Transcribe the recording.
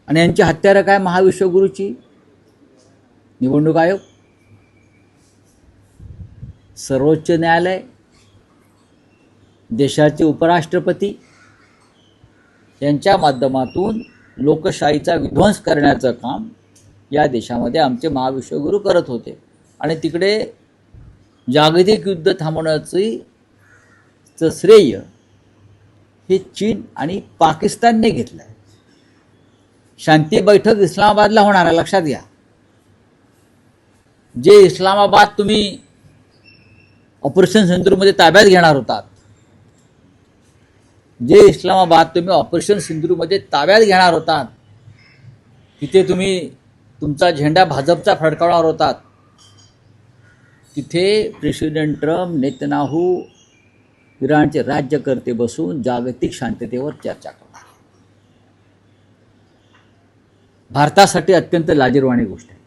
आणि यांची हत्यारं काय? महाविश्वगुरूची निवडणूक आयोग, सर्वोच्च न्यायालय, देशाचे उपराष्ट्रपती यांच्या माध्यमातून लोकशाहीचा विध्वंस करण्याचं काम या देशामध्ये आमचे महाविश्वगुरू करत होते. आणि तिकडे जागतिक युद्ध थांबवण्याचं श्रेय हे चीन आणि पाकिस्तानने घेतलं आहे. शांती बैठक इस्लामाबादला होणार आहे, लक्षात घ्या. जे इस्लामाबाद तुम्ही ऑपरेशन सिंधूरमध्ये ताब्यात घेणार होतात, जे इस्लामाबाद तुम्ही ऑपरेशन सिंधूरमध्ये ताब्यात घेणार होतात, तिथे तुम्ही तुमचा झेंडा भाजपचा फडकावणार होतात, तिथे प्रेसिडेंट ट्रम्प, नेतन्याहू, इराणचे राज्यकर्ते बसून जागतिक शांततेवर चर्चा करणार. भारतासाठी अत्यंत लाजिरवाणी गोष्ट आहे.